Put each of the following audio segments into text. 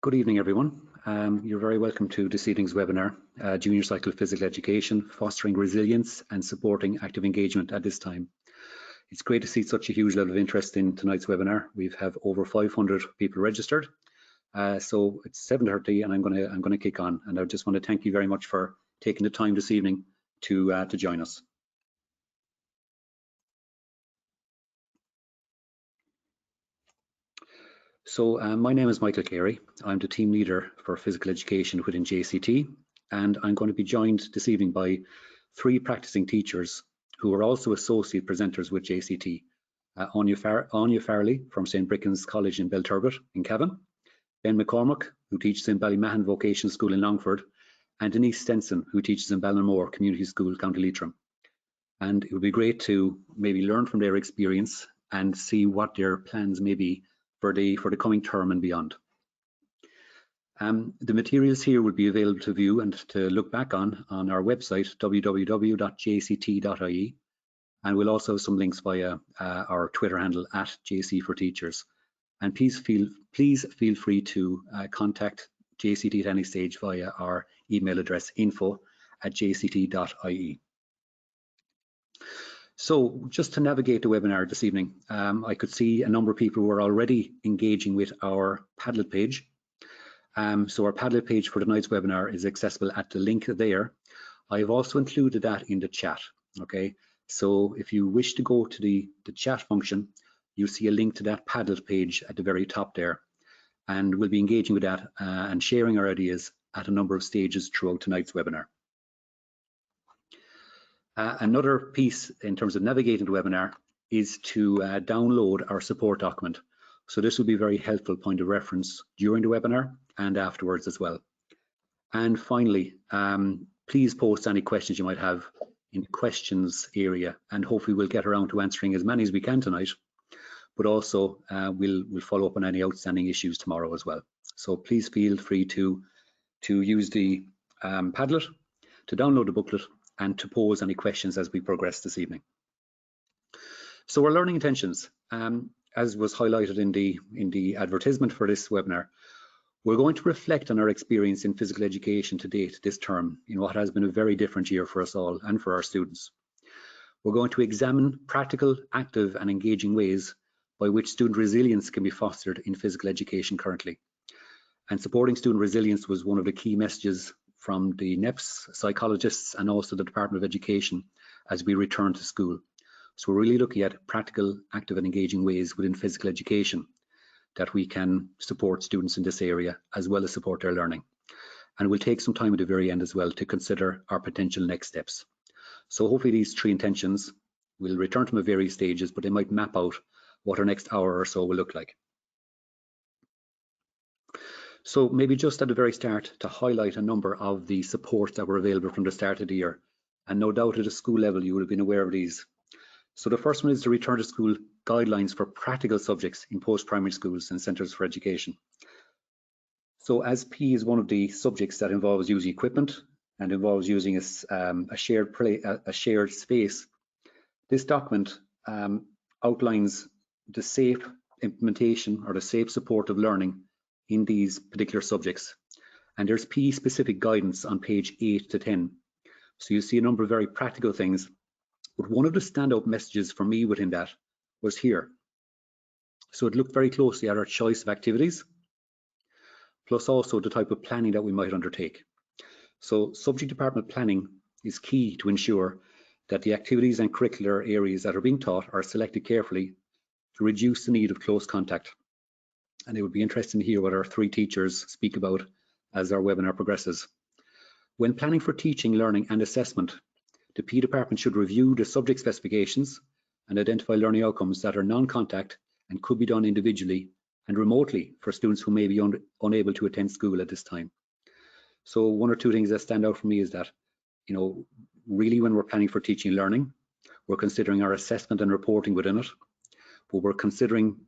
Good evening, everyone. You're very welcome to this evening's webinar, Junior Cycle Physical Education, Fostering Resilience and Supporting Active Engagement at this time. It's great to see such a huge level of interest in tonight's webinar. We have over 500 people registered. So it's 7:30 and I'm going to kick on. And I just want to thank you very much for taking the time this evening to join us. So my name is Michael Carey. I'm the team leader for physical education within JCT, and I'm going to be joined this evening by 3 practicing teachers who are also associate presenters with JCT. Anya Farley from St. Bricin's College in Belturbet in Cavan, Ben McCormack, who teaches in Ballymahon Vocational School in Longford, and Denise Stenson, who teaches in Ballinamore Community School, County Leitrim. And it would be great to maybe learn from their experience and see what their plans may be for the coming term and beyond. The materials here will be available to view and to look back on our website, www.jct.ie, and we'll also have some links via our Twitter handle @JC4Teachers. And please feel free to contact JCT at any stage via our email address info@jct.ie. So just to navigate the webinar this evening, I could see a number of people who are already engaging with our Padlet page. So our Padlet page for tonight's webinar is accessible at the link there. I have also included that in the chat, okay? So if you wish to go to the chat function, you'll see a link to that Padlet page at the very top there. And we'll be engaging with that and sharing our ideas at a number of stages throughout tonight's webinar. Another piece in terms of navigating the webinar is to download our support document. So this will be a very helpful point of reference during the webinar and afterwards as well. And finally, please post any questions you might have in the questions area, and hopefully we'll get around to answering as many as we can tonight, but also we'll follow up on any outstanding issues tomorrow as well. So please feel free to use the Padlet, to download the booklet, and to pose any questions as we progress this evening. So our learning intentions, as was highlighted in the advertisement for this webinar, we're going to reflect on our experience in physical education to date this term, in what has been a very different year for us all and for our students. We're going to examine practical, active and engaging ways by which student resilience can be fostered in physical education currently. And supporting student resilience was one of the key messages from the NEPS, psychologists and also the Department of Education as we return to school. So we're really looking at practical, active and engaging ways within physical education that we can support students in this area as well as support their learning. And we'll take some time at the very end as well to consider our potential next steps. So hopefully these 3 intentions, we'll return to them at various stages, but they might map out what our next hour or so will look like. So maybe just at the very start to highlight a number of the supports that were available from the start of the year. And no doubt at a school level you would have been aware of these. So the first one is the return to school guidelines for practical subjects in post-primary schools and centres for education. So as PE is one of the subjects that involves using equipment and involves using a shared space, this document outlines the safe implementation or the safe support of learning in these particular subjects. And there's PE specific guidance on page 8 to 10. So you see a number of very practical things, but one of the standout messages for me within that was here. So it looked very closely at our choice of activities, plus also the type of planning that we might undertake. So subject department planning is key to ensure that the activities and curricular areas that are being taught are selected carefully to reduce the need of close contact. And it would be interesting to hear what our 3 teachers speak about as our webinar progresses. When planning for teaching, learning and assessment, the PE department should review the subject specifications and identify learning outcomes that are non-contact and could be done individually and remotely for students who may be unable to attend school at this time. So 1 or 2 things that stand out for me is that, you know, really when we're planning for teaching and learning, we're considering our assessment and reporting within it, but we're considering,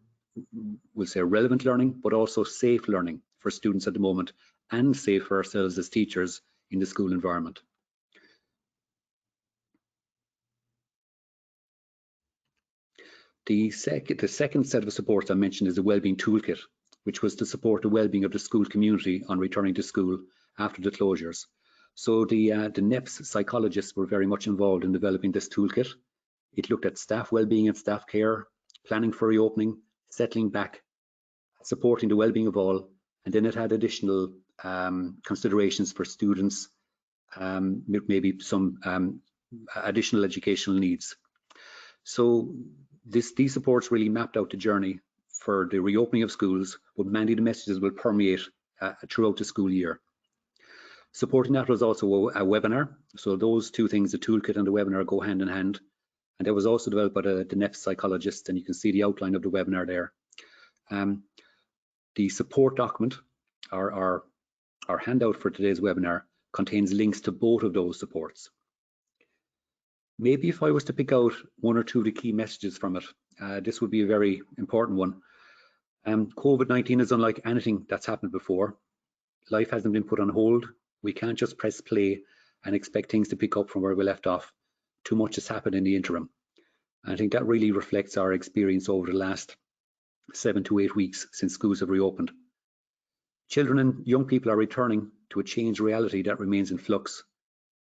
we'll say, relevant learning, but also safe learning for students at the moment and safe for ourselves as teachers in the school environment. The second set of supports I mentioned is the Wellbeing Toolkit. which was to support the well-being of the school community on returning to school after the closures. So the NEPS psychologists were very much involved in developing this toolkit. It looked at staff well-being and staff care, planning for reopening, settling back, supporting the well-being of all, and then it had additional considerations for students, maybe some additional educational needs. So these supports really mapped out the journey for the reopening of schools, but many of the messages will permeate throughout the school year. Supporting that was also a webinar. So those two things, the toolkit and the webinar, go hand in hand. And that was also developed by the NEPS psychologist, and you can see the outline of the webinar there. The support document, our handout for today's webinar, contains links to both of those supports. Maybe if I was to pick out one or two of the key messages from it, this would be a very important one. COVID-19 is unlike anything that's happened before. Life hasn't been put on hold. We can't just press play and expect things to pick up from where we left off. Too much has happened in the interim. I think that really reflects our experience over the last 7 to 8 weeks since schools have reopened. Children and young people are returning to a changed reality that remains in flux.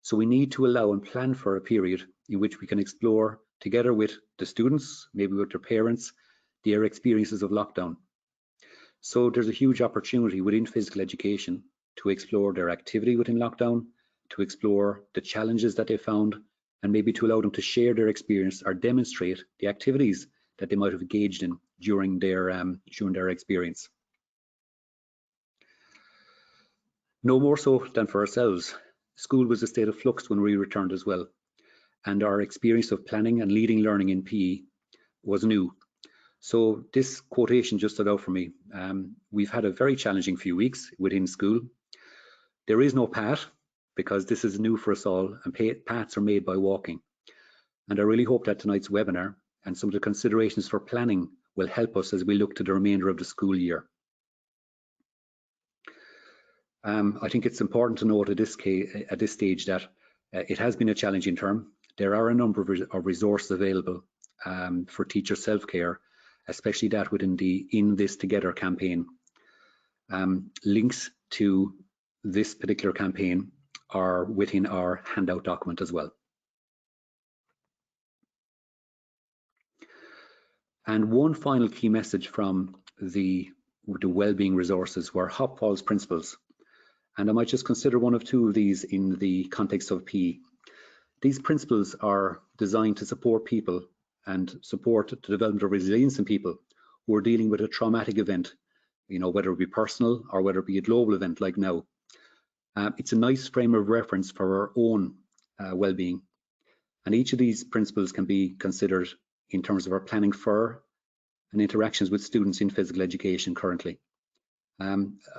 So we need to allow and plan for a period in which we can explore together with the students, maybe with their parents, their experiences of lockdown. So there's a huge opportunity within physical education to explore their activity within lockdown, to explore the challenges that they found, and maybe to allow them to share their experience or demonstrate the activities that they might have engaged in during their experience. No more so than for ourselves. School was a state of flux when we returned as well, and our experience of planning and leading learning in PE was new. So this quotation just stood out for me. We've had a very challenging few weeks within school. There is no path, because this is new for us all, and paths are made by walking. And I really hope that tonight's webinar and some of the considerations for planning will help us as we look to the remainder of the school year. I think it's important to note at this stage that it has been a challenging term. There are a number of resources available for teacher self-care, especially that within the In This Together campaign. Links to this particular campaign are within our handout document as well. And one final key message from the wellbeing resources were Hopfall's principles. And I might just consider one of two of these in the context of PE. These principles are designed to support people and support the development of resilience in people who are dealing with a traumatic event, whether it be personal or whether it be a global event like now. It's a nice frame of reference for our own well-being. And each of these principles can be considered in terms of our planning for and interactions with students in physical education currently.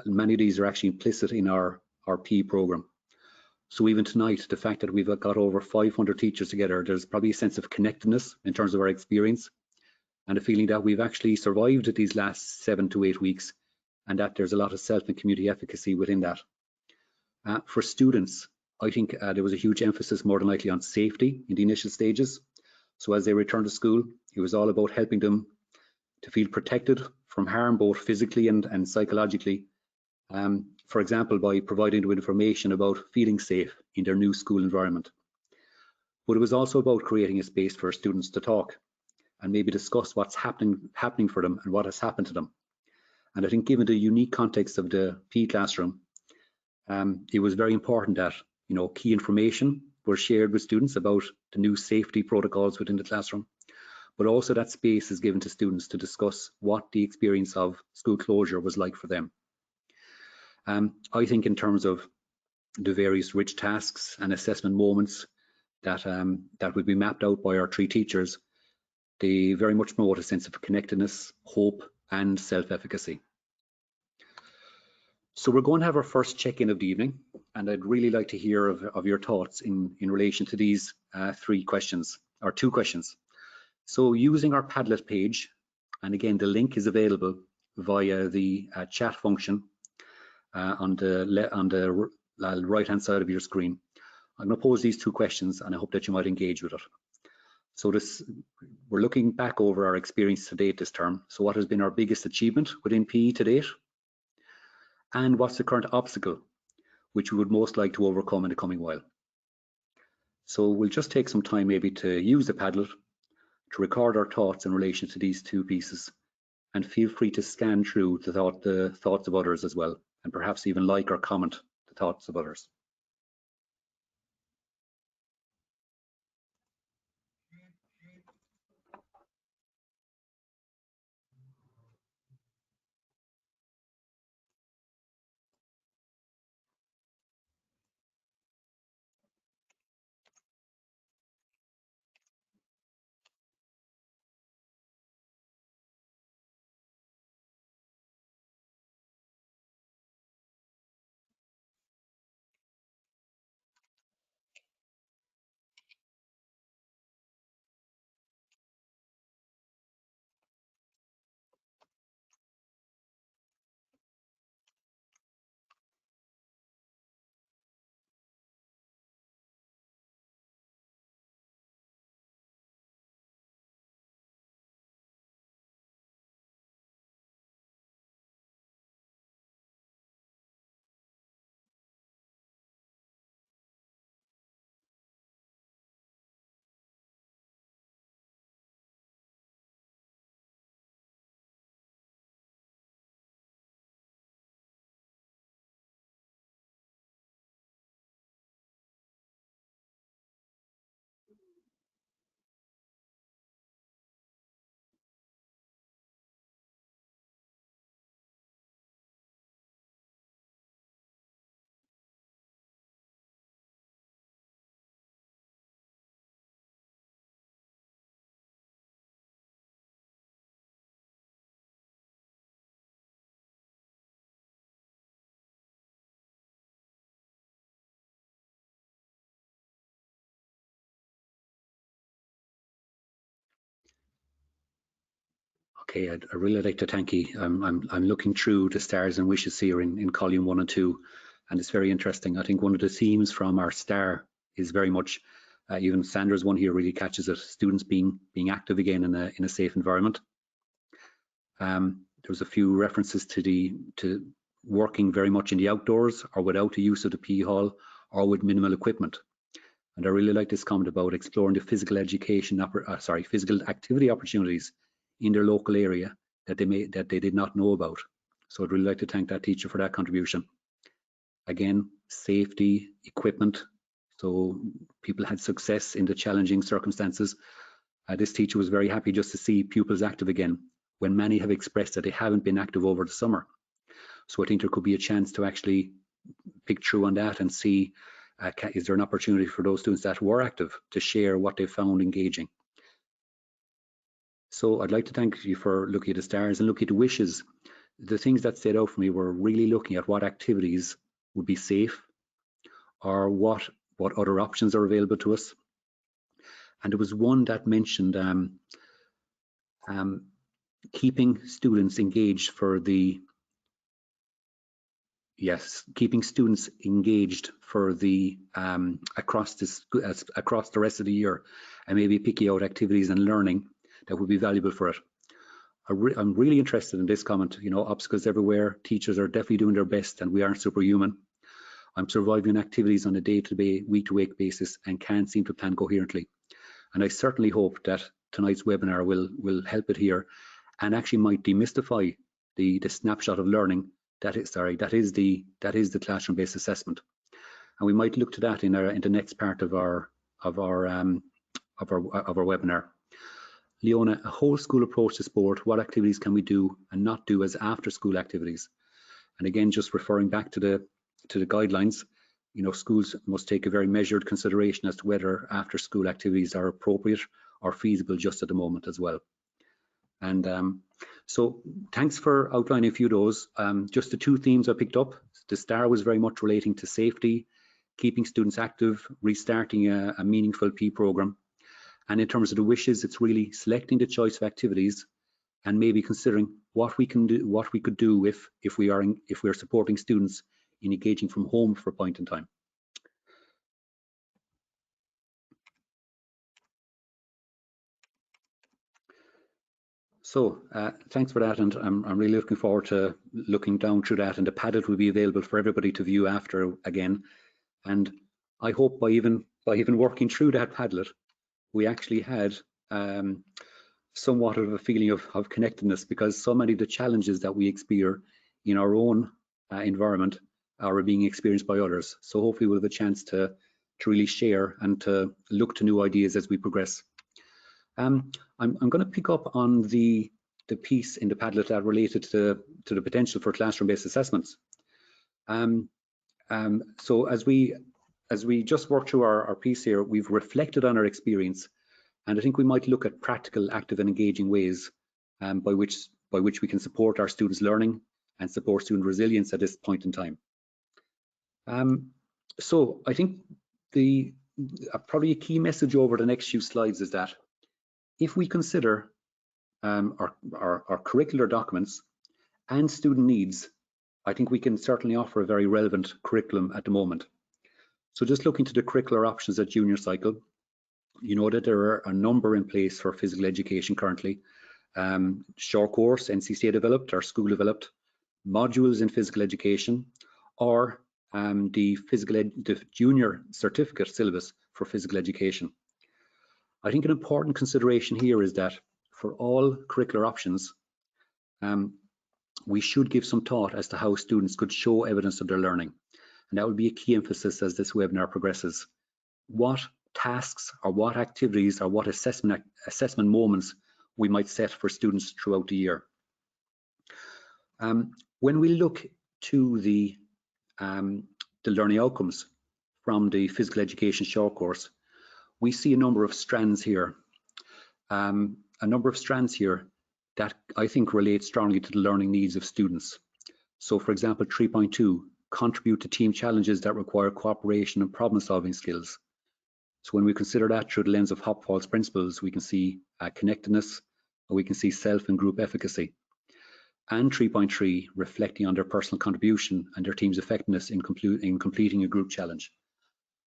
Many of these are actually implicit in our PE program. So even tonight, the fact that we've got over 500 teachers together, there's probably a sense of connectedness in terms of our experience and a feeling that we've actually survived these last 7 to 8 weeks, and that there's a lot of self and community efficacy within that. For students, I think there was a huge emphasis more than likely on safety in the initial stages. So as they returned to school, it was all about helping them to feel protected from harm, both physically and psychologically. For example, by providing them with information about feeling safe in their new school environment. But it was also about creating a space for students to talk and maybe discuss what's happening for them and what has happened to them. And I think given the unique context of the PE classroom, it was very important that key information was shared with students about the new safety protocols within the classroom, but also that space is given to students to discuss what the experience of school closure was like for them. I think in terms of the various rich tasks and assessment moments that would be mapped out by our 3 teachers, they very much promote a sense of connectedness, hope, and self-efficacy. So we're going to have our first check-in of the evening, and I'd really like to hear of your thoughts in relation to these 2 questions. So using our Padlet page, and again, the link is available via the chat function on the right-hand side of your screen. I'm going to pose these 2 questions, and I hope that you might engage with it. So we're looking back over our experience to date this term. So what has been our biggest achievement within PE to date? And what's the current obstacle which we would most like to overcome in the coming while? So we'll just take some time maybe to use the Padlet to record our thoughts in relation to these two pieces, and feel free to scan through the thoughts of others as well, and perhaps even like or comment the thoughts of others. Okay, I'd really like to thank you. I'm looking through the stars and wishes here in column 1 and 2, and it's very interesting. I think one of the themes from our star is very much, even Sandra's one here really catches it, students being active again in a safe environment. There was a few references to working very much in the outdoors or without the use of the PE hall or with minimal equipment. And I really like this comment about exploring the physical physical activity opportunities in their local area that they did not know about. So I'd really like to thank that teacher for that contribution. Again, safety, equipment, so people had success in the challenging circumstances. This teacher was very happy just to see pupils active again, when many have expressed that they haven't been active over the summer. So I think there could be a chance to actually pick through on that and see, is there an opportunity for those students that were active to share what they found engaging. So I'd like to thank you for looking at the stars and looking at the wishes. The things that stood out for me were really looking at what activities would be safe, or what other options are available to us. And there was one that mentioned keeping students engaged for the across the rest of the year, and maybe picking out activities and learning that would be valuable for it. I'm really interested in this comment. You know, obstacles everywhere. Teachers are definitely doing their best, and we aren't superhuman. I'm surviving activities on a day-to-day, week-to-week basis, and can't seem to plan coherently. And I certainly hope that tonight's webinar will help it here, and actually might demystify the snapshot of learning that is the classroom-based assessment. And we might look to that in the next part of our webinar. Leona, a whole school approach to sport. What activities can we do and not do as after-school activities? And again, just referring back to the guidelines, you know, schools must take a very measured consideration as to whether after-school activities are appropriate or feasible just at the moment as well. And so thanks for outlining a few of those. Just the two themes I picked up. The star was very much relating to safety, keeping students active, restarting a meaningful PE program. And in terms of the wishes, it's really selecting the choice of activities and maybe considering what we could do if we are supporting students in engaging from home for a point in time. So thanks for that, and I'm really looking forward to looking down through that, and the Padlet will be available for everybody to view after again. And I hope by even working through that Padlet, we actually had somewhat of a feeling of connectedness, because so many of the challenges that we experience in our own environment are being experienced by others. So hopefully we'll have a chance to really share and to look to new ideas as we progress. I'm going to pick up on the piece in the Padlet that related to the potential for classroom-based assessments. So as we just work through our piece here, we've reflected on our experience, and I think we might look at practical, active and engaging ways by which we can support our students' learning and support student resilience at this point in time. So I think probably a key message over the next few slides is that if we consider our curricular documents and student needs, I think we can certainly offer a very relevant curriculum at the moment. So just looking to the curricular options at junior cycle, you know that there are a number in place for physical education currently. Short course, NCCA developed or school developed, modules in physical education, or the junior certificate syllabus for physical education. I think an important consideration here is that for all curricular options, we should give some thought as to how students could show evidence of their learning. And that will be a key emphasis as this webinar progresses. What tasks or what activities or what assessment moments we might set for students throughout the year. When we look to the learning outcomes from the physical education short course, we see a number of strands here. That I think relate strongly to the learning needs of students. So for example, 3.2, contribute to team challenges that require cooperation and problem solving skills. So when we consider that through the lens of Hopfall's principles, we can see connectedness, or we can see self and group efficacy. And 3.3, reflecting on their personal contribution and their team's effectiveness in completing a group challenge.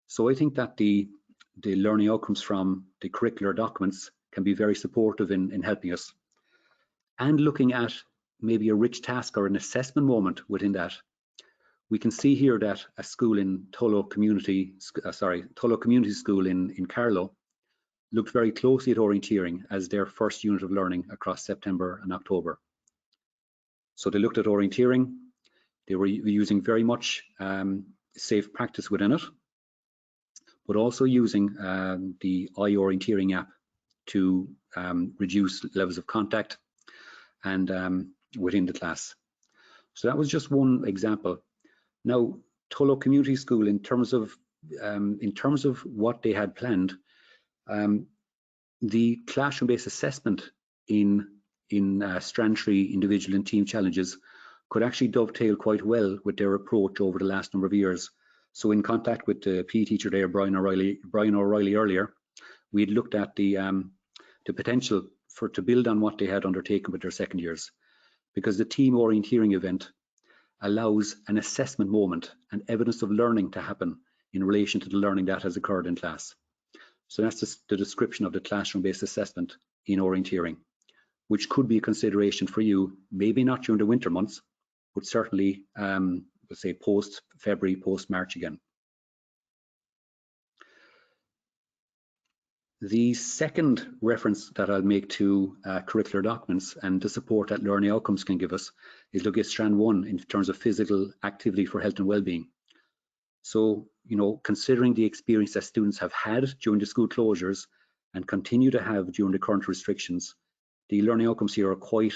So I think that the learning outcomes from the curricular documents can be very supportive in helping us. And looking at maybe a rich task or an assessment moment within that, we can see here that a school in Tullow Community School in Carlow looked very closely at orienteering as their first unit of learning across September and October. So they looked at orienteering, they were using very much safe practice within it, but also using the iOrienteering app to reduce levels of contact and within the class. So that was just one example. Now, Tullow Community School, in terms of what they had planned, the classroom-based assessment in Strand 3 individual and team challenges could actually dovetail quite well with their approach over the last number of years. So in contact with the PE teacher there, Brian O'Reilly earlier, we had looked at the potential to build on what they had undertaken with their second years, because the team orienteering event allows an assessment moment and evidence of learning to happen in relation to the learning that has occurred in class. So that's just the description of the classroom-based assessment in orienteering, which could be a consideration for you, maybe not during the winter months, but certainly, let's say post-February, post-March again. The second reference that I'll make to curricular documents and the support that learning outcomes can give us is look at strand 1 in terms of physical activity for health and well-being. So, you know, considering the experience that students have had during the school closures and continue to have during the current restrictions, the learning outcomes here are quite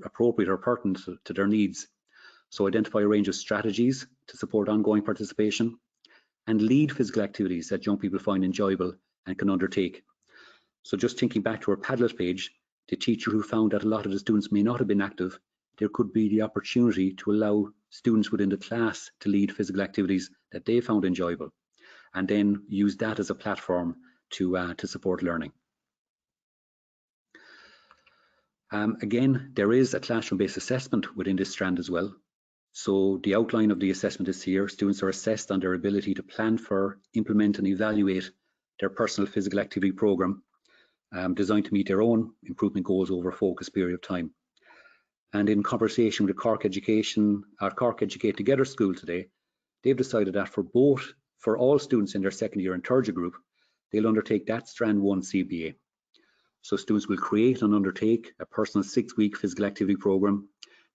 appropriate or pertinent to their needs. So identify a range of strategies to support ongoing participation and lead physical activities that young people find enjoyable and can undertake. So just thinking back to our Padlet page, the teacher who found that a lot of the students may not have been active, there could be the opportunity to allow students within the class to lead physical activities that they found enjoyable, and then use that as a platform to support learning. Again, there is a classroom-based assessment within this strand as well. So the outline of the assessment is here. Students are assessed on their ability to plan for, implement and evaluate their personal physical activity program. designed to meet their own improvement goals over a focused period of time. And in conversation with Cork Educate Together School today, they've decided that for all students in their second year and third year group, they'll undertake that Strand 1 CBA. So students will create and undertake a personal 6-week physical activity programme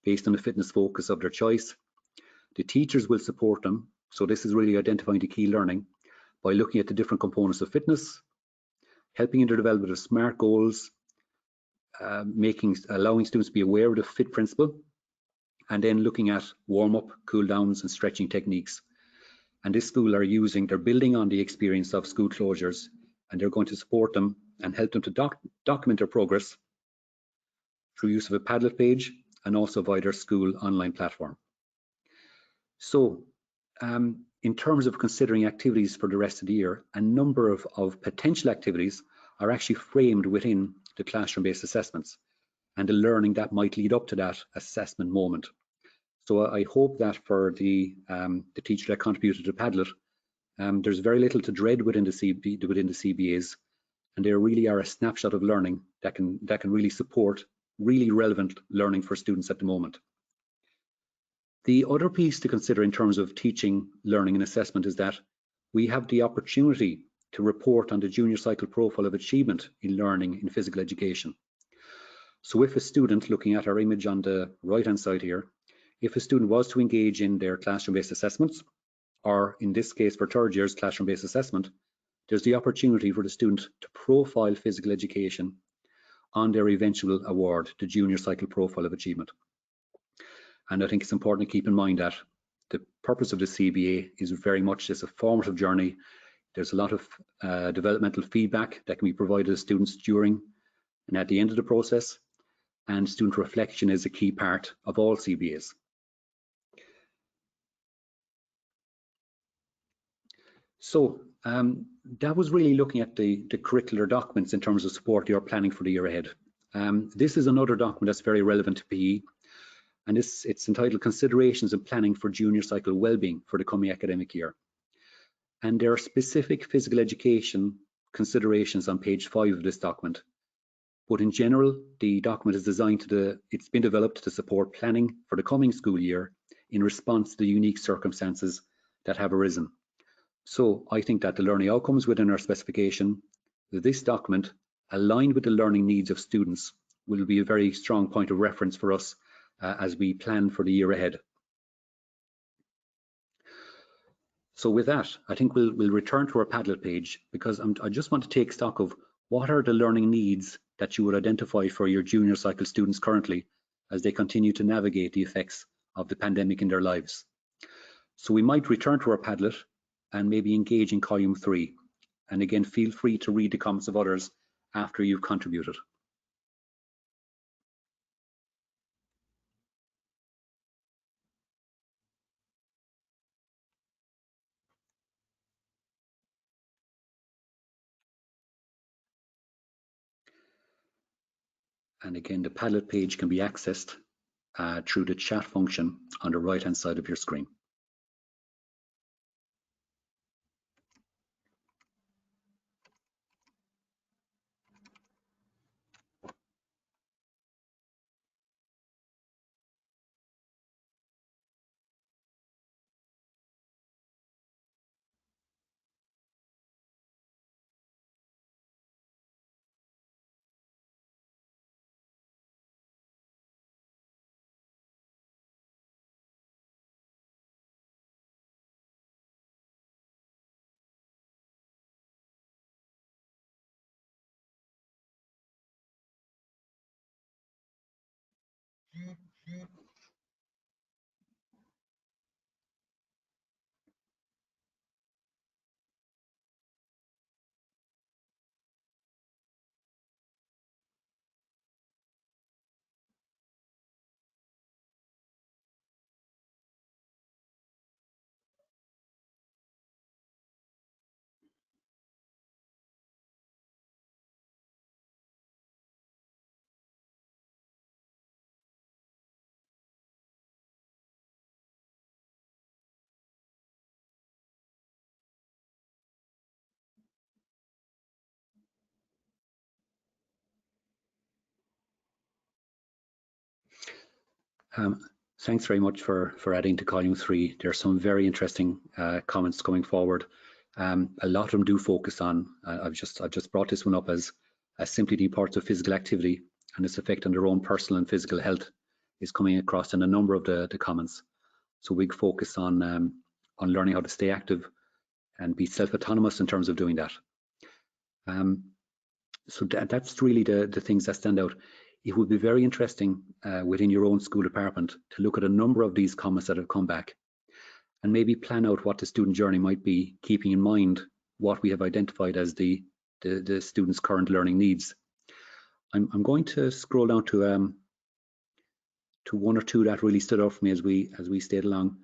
based on the fitness focus of their choice. The teachers will support them. So this is really identifying the key learning by looking at the different components of fitness, helping in the development of SMART goals, allowing students to be aware of the FIT principle, and then looking at warm-up, cool-downs and stretching techniques. And this school they're building on the experience of school closures, and they're going to support them and help them to document their progress through use of a Padlet page and also via their school online platform. So in terms of considering activities for the rest of the year, a number of potential activities are actually framed within the classroom-based assessments and the learning that might lead up to that assessment moment. So I hope that for the teacher that contributed to Padlet, there's very little to dread within the CBAs, and they really are a snapshot of learning that can really support really relevant learning for students at the moment. The other piece to consider in terms of teaching, learning and assessment is that we have the opportunity to report on the junior cycle profile of achievement in learning in physical education. So if a student, looking at our image on the right hand side here, if a student was to engage in their classroom-based assessments, or in this case for third year's classroom-based assessment, there's the opportunity for the student to profile physical education on their eventual award, the junior cycle profile of achievement. And I think it's important to keep in mind that the purpose of the CBA is very much just a formative journey. There's a lot of developmental feedback that can be provided to students during and at the end of the process, and student reflection is a key part of all CBAs. So that was really looking at the curricular documents in terms of support you're planning for the year ahead. This is another document that's very relevant to PE, and it's entitled Considerations and Planning for Junior Cycle Wellbeing for the coming academic year. And there are specific physical education considerations on page 5 of this document. But in general, the document is designed it's been developed to support planning for the coming school year in response to the unique circumstances that have arisen. So I think that the learning outcomes within our specification, this document, aligned with the learning needs of students, will be a very strong point of reference for us as we plan for the year ahead. So with that, I think we'll return to our Padlet page, because I just want to take stock of what are the learning needs that you would identify for your junior cycle students currently as they continue to navigate the effects of the pandemic in their lives. So we might return to our Padlet and maybe engage in column 3. And again, feel free to read the comments of others after you've contributed. And again, the Padlet page can be accessed through the chat function on the right-hand side of your screen. Thanks very much for adding to column 3. There are some very interesting comments coming forward. A lot of them do focus on, I've just brought this one up as simply the importance of physical activity and its effect on their own personal and physical health is coming across in a number of the comments. So we focus on learning how to stay active and be self-autonomous in terms of doing that. So that's really the things that stand out. It would be very interesting within your own school department to look at a number of these comments that have come back and maybe plan out what the student journey might be, keeping in mind what we have identified as the student's current learning needs. I'm going to scroll down to one or two that really stood out for me as we stayed along.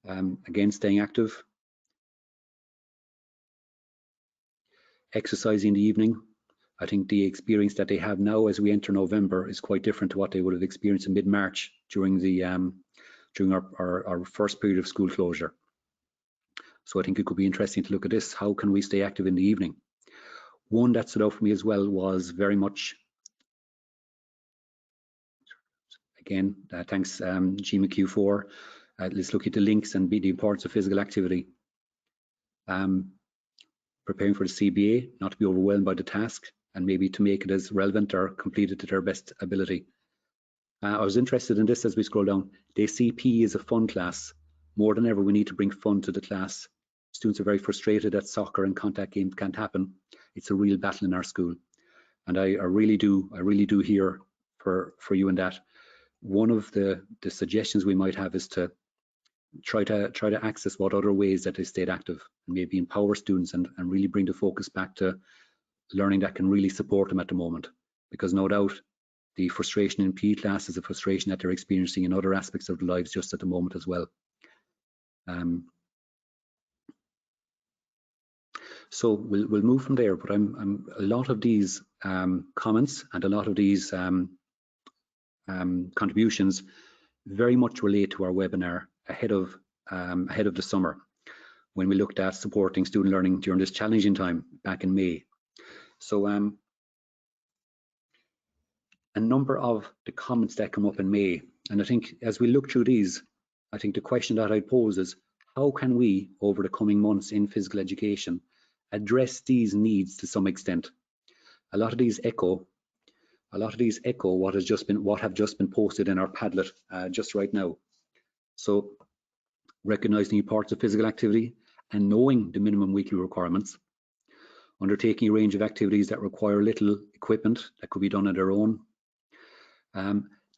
Again, staying active, exercising in the evening. I think the experience that they have now as we enter November is quite different to what they would have experienced in mid-March during our first period of school closure. So I think it could be interesting to look at this. How can we stay active in the evening? One that stood out for me as well was very much, again, thanks G McHugh4. Let's look at the links and the importance of physical activity. Preparing for the CBA, not to be overwhelmed by the task, and maybe to make it as relevant or completed to their best ability. I was interested in this as we scroll down. They see PE as a fun class. More than ever, we need to bring fun to the class. Students are very frustrated that soccer and contact games can't happen. It's a real battle in our school. And I really do hear for you in that. One of the suggestions we might have is to try to access what other ways that they stayed active and maybe empower students and really bring the focus back to learning that can really support them at the moment, because no doubt the frustration in PE class is a frustration that they're experiencing in other aspects of their lives just at the moment as well. So we'll move from there, but a lot of these comments and a lot of these contributions very much relate to our webinar ahead of the summer, when we looked at supporting student learning during this challenging time back in May. So a number of the comments that come up in May, and I think as we look through these, I think the question that I'd pose is, how can we, over the coming months in physical education, address these needs to some extent? A lot of these echo what have just been posted in our Padlet just right now. So recognizing the parts of physical activity and knowing the minimum weekly requirements, undertaking a range of activities that require little equipment that could be done on their own,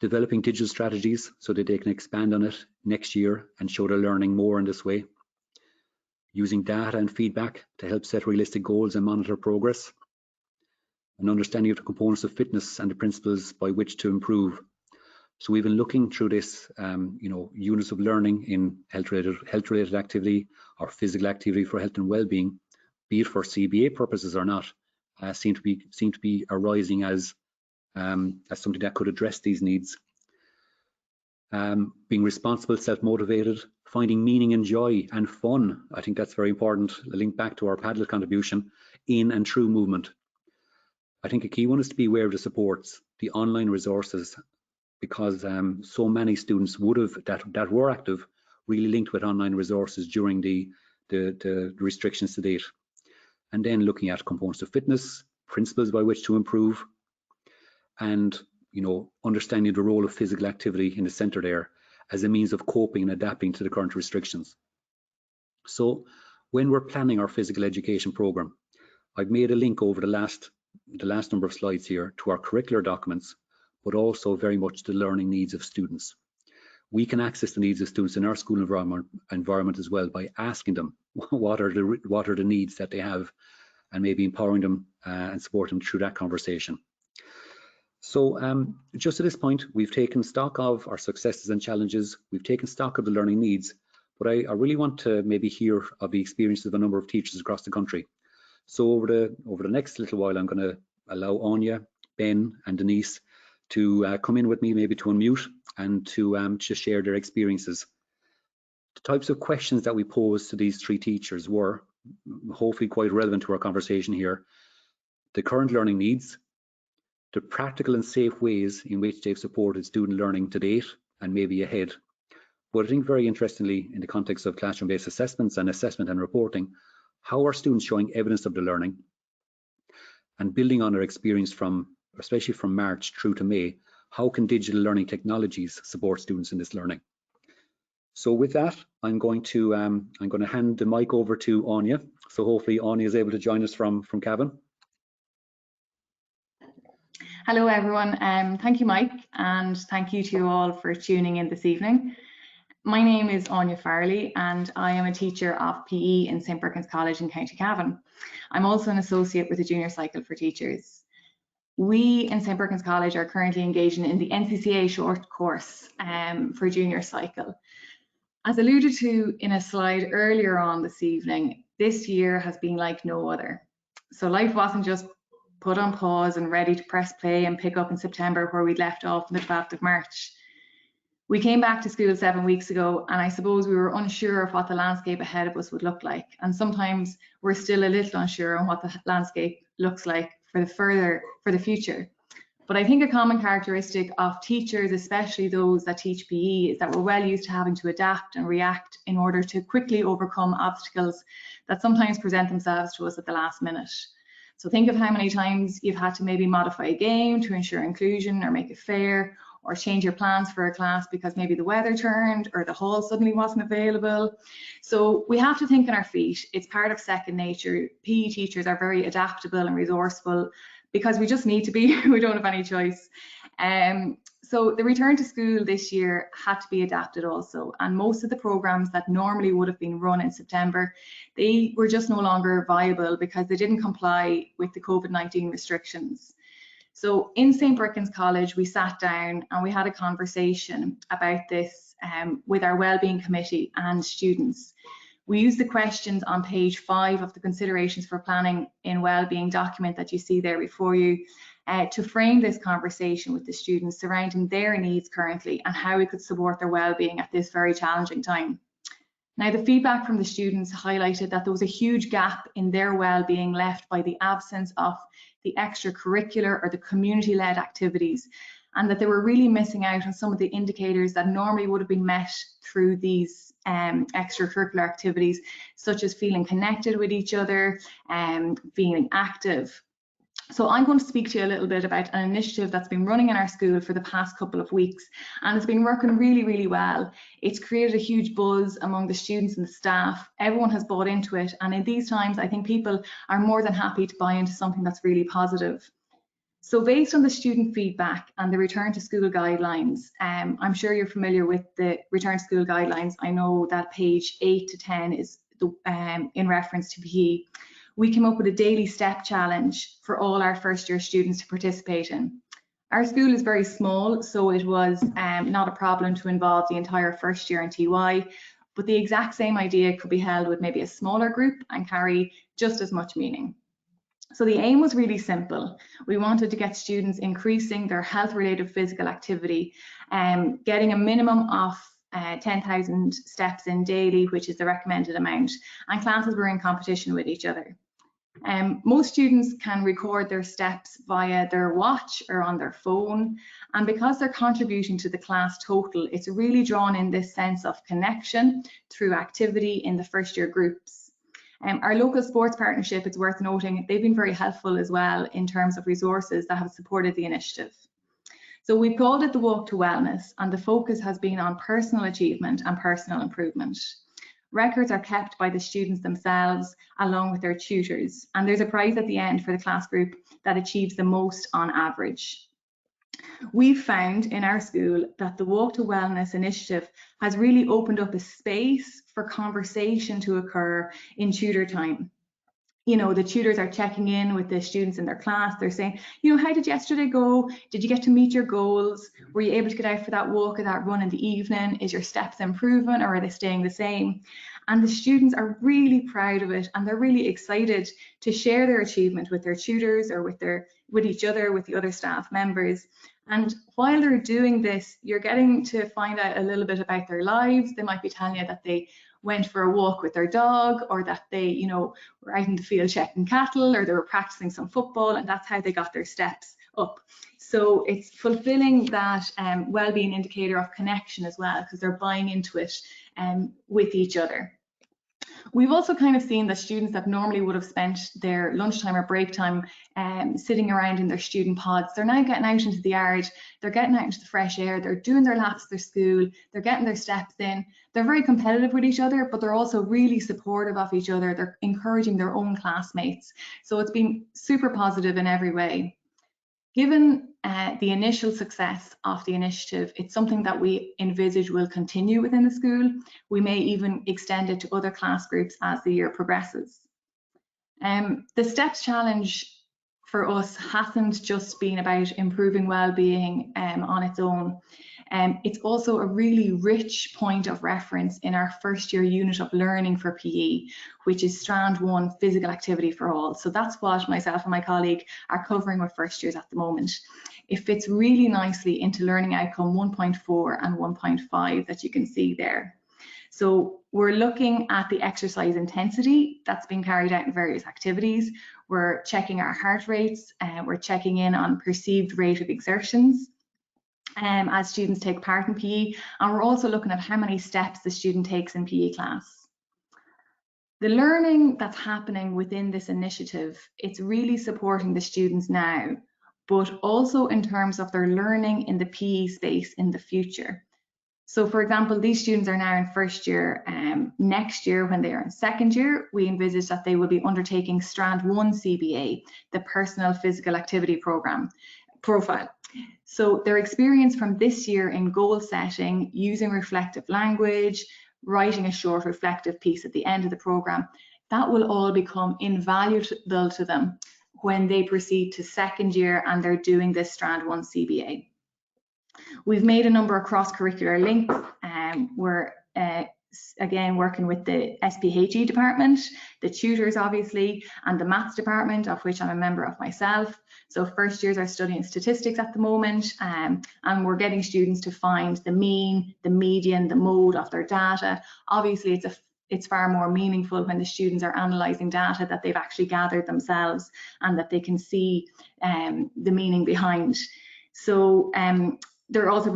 developing digital strategies so that they can expand on it next year and show their learning more in this way, using data and feedback to help set realistic goals and monitor progress, an understanding of the components of fitness and the principles by which to improve. So we've been looking through this, units of learning in health-related activity or physical activity for health and well-being, be it for CBA purposes or not, seem to be arising as something that could address these needs. Being responsible, self-motivated, finding meaning and joy and fun. I think that's very important. A link back to our Padlet contribution in and through movement. I think a key one is to be aware of the supports, the online resources, because so many students would have that were active really linked with online resources during the restrictions to date. And then looking at components of fitness, principles by which to improve, and understanding the role of physical activity in the centre there as a means of coping and adapting to the current restrictions. So when we're planning our physical education programme, I've made a link over the last number of slides here to our curricular documents, but also very much the learning needs of students. We can access the needs of students in our school environment as well by asking them what are the needs that they have, and maybe empowering them and support them through that conversation. So just at this point, we've taken stock of our successes and challenges. We've taken stock of the learning needs, but I really want to maybe hear of the experiences of a number of teachers across the country. So over the next little while, I'm going to allow Anya, Ben and Denise to come in with me, maybe to unmute and to share their experiences. The types of questions that we posed to these three teachers were hopefully quite relevant to our conversation here. The current learning needs, the practical and safe ways in which they've supported student learning to date and maybe ahead. But I think very interestingly, in the context of classroom-based assessments and assessment and reporting, how are students showing evidence of their learning? And building on their experience from, especially from March through to May, how can digital learning technologies support students in this learning? So with that, I'm going to hand the mic over to Anya. So hopefully Anya is able to join us from Cavan. Hello everyone, thank you Mike, and thank you to you all for tuning in this evening. My name is Anya Farley and I am a teacher of PE in St Birkins College in County Cavan. I'm also an associate with the Junior Cycle for Teachers. We in St Birkins College are currently engaging in the NCCA short course for Junior Cycle. As alluded to in a slide earlier on this evening, this year has been like no other. So life wasn't just put on pause and ready to press play and pick up in September where we'd left off on the 12th of March. We came back to school 7 weeks ago, and I suppose we were unsure of what the landscape ahead of us would look like. And sometimes we're still a little unsure on what the landscape looks like for the future. But I think a common characteristic of teachers, especially those that teach PE, is that we're well used to having to adapt and react in order to quickly overcome obstacles that sometimes present themselves to us at the last minute. So think of how many times you've had to maybe modify a game to ensure inclusion or make it fair, or change your plans for a class because maybe the weather turned or the hall suddenly wasn't available. So we have to think on our feet. It's part of second nature. PE teachers are very adaptable and resourceful because we just need to be. We don't have any choice. So the return to school this year had to be adapted also, and most of the programs that normally would have been run in September, they were just no longer viable because they didn't comply with the COVID-19 restrictions. So in St Birkins College, we sat down and we had a conversation about this with our Wellbeing Committee and students. We used the questions on page 5 of the Considerations for Planning in Wellbeing document that you see there before you to frame this conversation with the students surrounding their needs currently and how we could support their well-being at this very challenging time. Now, the feedback from the students highlighted that there was a huge gap in their well-being left by the absence of the extracurricular or the community-led activities, and that they were really missing out on some of the indicators that normally would have been met through these extracurricular activities, such as feeling connected with each other and feeling active. So I'm going to speak to you a little bit about an initiative that's been running in our school for the past couple of weeks, and it's been working really, really well. It's created a huge buzz among the students and the staff. Everyone has bought into it, and in these times I think people are more than happy to buy into something that's really positive. So based on the student feedback and the return to school guidelines, I'm sure you're familiar with the return to school guidelines. I know that page 8 to 10 is in reference to PE. We came up with a daily step challenge for all our first year students to participate in. Our school is very small, so it was not a problem to involve the entire first year in TY, but the exact same idea could be held with maybe a smaller group and carry just as much meaning. So the aim was really simple. We wanted to get students increasing their health-related physical activity, getting a minimum of 10,000 steps in daily, which is the recommended amount, and classes were in competition with each other. Most students can record their steps via their watch or on their phone, and because they're contributing to the class total, it's really drawn in this sense of connection through activity in the first year groups. Our local sports partnership, it's worth noting, they've been very helpful as well in terms of resources that have supported the initiative. So we've called it the Walk to Wellness, and the focus has been on personal achievement and personal improvement. Records are kept by the students themselves along with their tutors, and there's a prize at the end for the class group that achieves the most on average. We've found in our school that the Walk to Wellness initiative has really opened up a space for conversation to occur in tutor time. You know, the tutors are checking in with the students in their class. They're saying, you know, how did yesterday go? Did you get to meet your goals? Were you able to get out for that walk or that run in the evening? Is your steps improving or are they staying the same? And the students are really proud of it, and they're really excited to share their achievement with their tutors or with each other, with the other staff members. And while they're doing this, you're getting to find out a little bit about their lives. They might be telling you that they went for a walk with their dog, or that they, you know, were out in the field checking cattle, or they were practicing some football, and that's how they got their steps up. So it's fulfilling that well-being indicator of connection as well, because they're buying into it with each other. We've also kind of seen that students that normally would have spent their lunchtime or break time sitting around in their student pods, they're now getting out into the yard, they're getting out into the fresh air, they're doing their laps at their school, they're getting their steps in. They're very competitive with each other, but they're also really supportive of each other. They're encouraging their own classmates. So it's been super positive in every way. Given the initial success of the initiative, it's something that we envisage will continue within the school. We may even extend it to other class groups as the year progresses. The STEPS challenge for us hasn't just been about improving well-being on its own. It's also a really rich point of reference in our first year unit of learning for PE, which is Strand 1, physical activity for all. So that's what myself and my colleague are covering with first years at the moment. It fits really nicely into learning outcome 1.4 and 1.5 that you can see there. So we're looking at the exercise intensity that's being carried out in various activities. We're checking our heart rates, we're checking in on perceived rate of exertions as students take part in PE, and we're also looking at how many steps the student takes in PE class. The learning that's happening within this initiative, it's really supporting the students now, but also in terms of their learning in the PE space in the future. So for example, these students are now in first year. Next year, when they are in second year, we envisage that they will be undertaking Strand 1 CBA, the Personal Physical Activity Profile. So their experience from this year in goal setting, using reflective language, writing a short reflective piece at the end of the programme, that will all become invaluable to them when they proceed to second year and they're doing this Strand 1 CBA. We've made a number of cross-curricular links. We're again working with the SPHE department, the tutors obviously, and the maths department, of which I'm a member of myself. So first years are studying statistics at the moment, and we're getting students to find the mean, the median, the mode of their data. Obviously it's far more meaningful when the students are analysing data that they've actually gathered themselves and that they can see the meaning behind. So they're also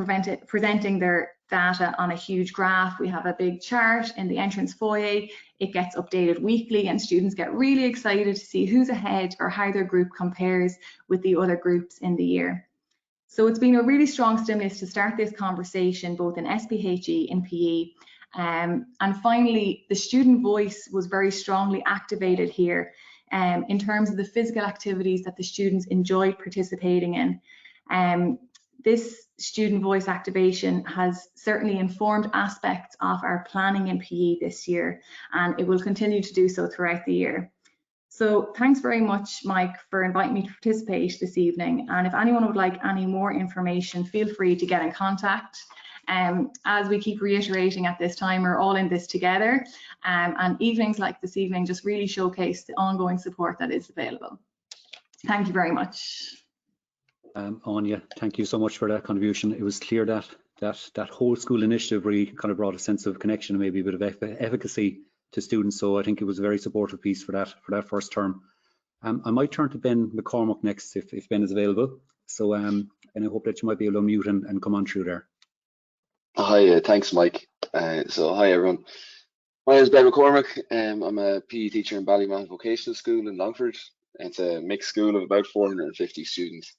presenting their data on a huge graph. We have a big chart in the entrance foyer. It gets updated weekly and students get really excited to see who's ahead or how their group compares with the other groups in the year. So it's been a really strong stimulus to start this conversation both in SPHE and PE. And finally, the student voice was very strongly activated here in terms of the physical activities that the students enjoyed participating in. This student voice activation has certainly informed aspects of our planning in PE this year, and it will continue to do so throughout the year. So thanks very much, Mike, for inviting me to participate this evening. And if anyone would like any more information, feel free to get in contact. As we keep reiterating at this time, we're all in this together, and evenings like this evening just really showcase the ongoing support that is available. Thank you very much. Anya, thank you so much for that contribution. It was clear that that whole school initiative really kind of brought a sense of connection and maybe a bit of efficacy to students. So I think it was a very supportive piece for that first term. I might turn to Ben McCormack next if Ben is available. So and I hope that you might be able to mute and come on through there. Hi, thanks, Mike. So hi everyone. My name is Ben McCormack. I'm a PE teacher in Ballymahon Vocational School in Longford. It's a mixed school of about 450 students.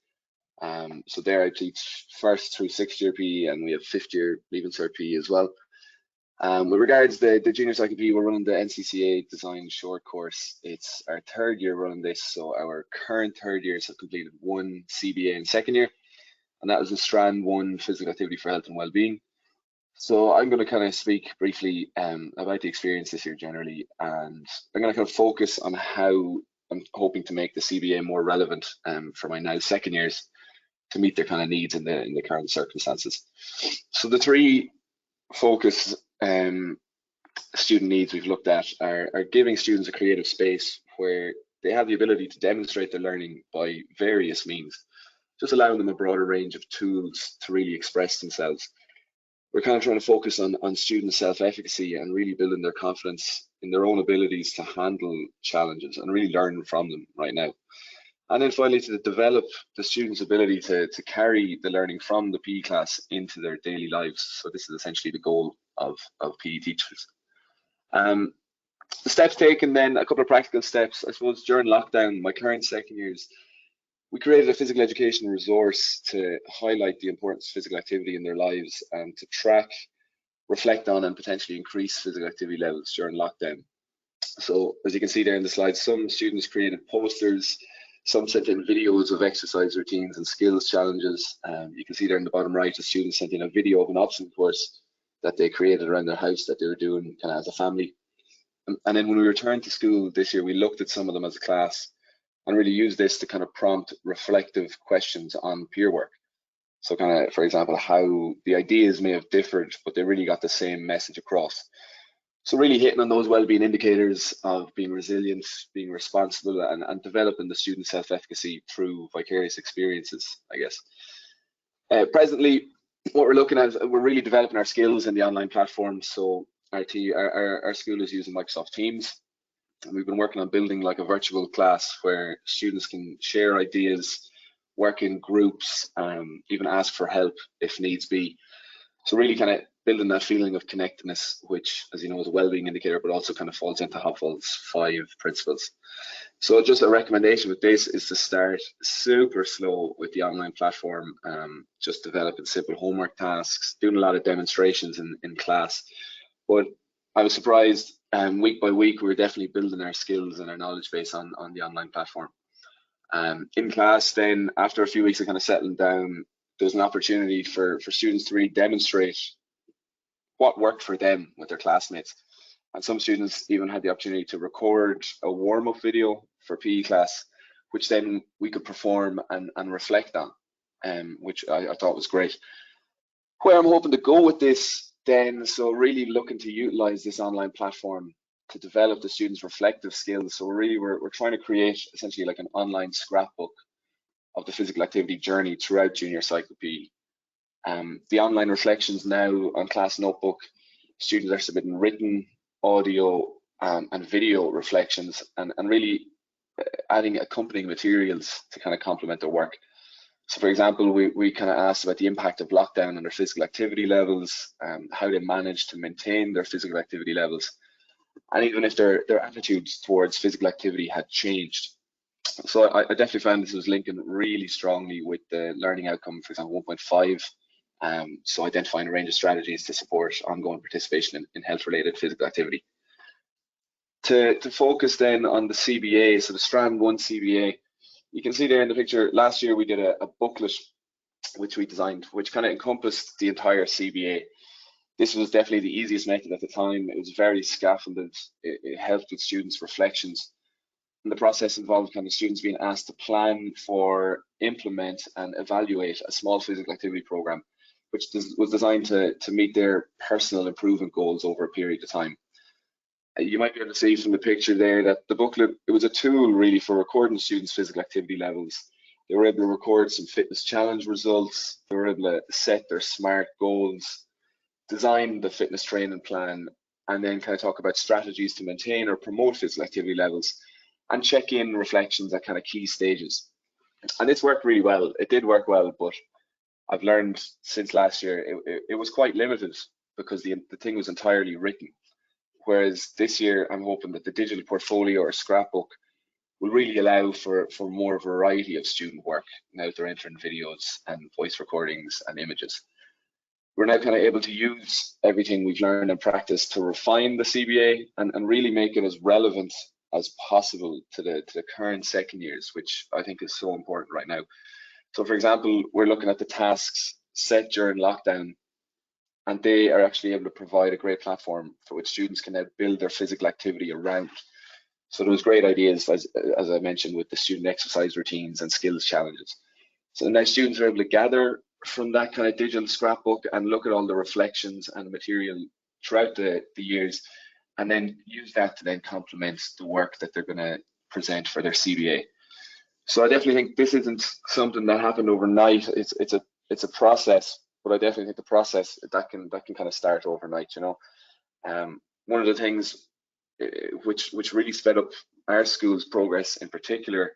So there I teach first through sixth year PE, and we have fifth year Leaving Cert PE as well. With regards to the junior cycle PE, we're running the NCCA design short course. It's our third year running this, so our current third years have completed one CBA in second year, and that was the Strand 1 physical activity for health and well-being. So I'm going to kind of speak briefly about the experience this year generally, and I'm going to kind of focus on how I'm hoping to make the CBA more relevant for my now second years to meet their kind of needs in the current circumstances. So the three focus student needs we've looked at are giving students a creative space where they have the ability to demonstrate their learning by various means, just allowing them a broader range of tools to really express themselves. We're kind of trying to focus on student self-efficacy and really building their confidence in their own abilities to handle challenges and really learn from them right now. And then finally, to develop the students' ability to carry the learning from the PE class into their daily lives. So this is essentially the goal of PE teachers. The steps taken then, a couple of practical steps. I suppose during lockdown, my current second years, we created a physical education resource to highlight the importance of physical activity in their lives and to track, reflect on, and potentially increase physical activity levels during lockdown. So as you can see there in the slide, some students created posters, some sent in videos of exercise routines and skills challenges. You can see there in the bottom right, a student sent in a video of an obstacle course that they created around their house that they were doing kind of as a family. And then when we returned to school this year, we looked at some of them as a class and really used this to kind of prompt reflective questions on peer work. So kind of, for example, how the ideas may have differed, but they really got the same message across. So really hitting on those well-being indicators of being resilient, being responsible, and developing the student self-efficacy through vicarious experiences, I guess. Presently, what we're looking at, we're really developing our skills in the online platform. So our school is using Microsoft Teams, and we've been working on building like a virtual class where students can share ideas, work in groups, even ask for help if needs be. So really kind of building that feeling of connectedness, which, as you know, is a well-being indicator, but also kind of falls into Hoffall's 5 principles. So just a recommendation with this is to start super slow with the online platform, just developing simple homework tasks, doing a lot of demonstrations in class. But I was surprised, week by week, we were definitely building our skills and our knowledge base on the online platform. In class then, after a few weeks of kind of settling down, there's an opportunity for students to really demonstrate what worked for them with their classmates. And some students even had the opportunity to record a warm-up video for PE class, which then we could perform and reflect on, which I thought was great. Where I'm hoping to go with this then, so really looking to utilize this online platform to develop the students' reflective skills. So really we're trying to create essentially like an online scrapbook of the physical activity journey throughout junior cycle PE. The online reflections now on Class Notebook, students are submitting written, audio, and video reflections, and really adding accompanying materials to kind of complement their work. So for example, we kind of asked about the impact of lockdown on their physical activity levels, how they managed to maintain their physical activity levels, and even if their attitudes towards physical activity had changed. So I definitely found this was linking really strongly with the learning outcome, for example, 1.5. So identifying a range of strategies to support ongoing participation in health-related physical activity. To focus then on the CBA, so the Strand 1 CBA, you can see there in the picture, last year we did a booklet which we designed, which kind of encompassed the entire CBA. This was definitely the easiest method at the time. It was very scaffolded. It helped with students' reflections. And the process involved kind of students being asked to plan for, implement, and evaluate a small physical activity program, which was designed to meet their personal improvement goals over a period of time. You might be able to see from the picture there that the booklet, it was a tool really for recording students' physical activity levels. They were able to record some fitness challenge results. They were able to set their SMART goals, design the fitness training plan, and then kind of talk about strategies to maintain or promote physical activity levels, and check in reflections at kind of key stages. And this worked really well. It did work well, but I've learned since last year it was quite limited because the thing was entirely written. Whereas this year, I'm hoping that the digital portfolio or scrapbook will really allow for more variety of student work now that they're entering videos and voice recordings and images. We're now kind of able to use everything we've learned and practiced to refine the CBA and really make it as relevant as possible to the current second years, which I think is so important right now. So for example, we're looking at the tasks set during lockdown, and they are actually able to provide a great platform for which students can now build their physical activity around. So there was great ideas, as I mentioned, with the student exercise routines and skills challenges. So now students are able to gather from that kind of digital scrapbook and look at all the reflections and material throughout the years, and then use that to then complement the work that they're going to present for their CBA. So I definitely think this isn't something that happened overnight. It's a process, but I definitely think the process that can kind of start overnight. You know, one of the things which really sped up our school's progress in particular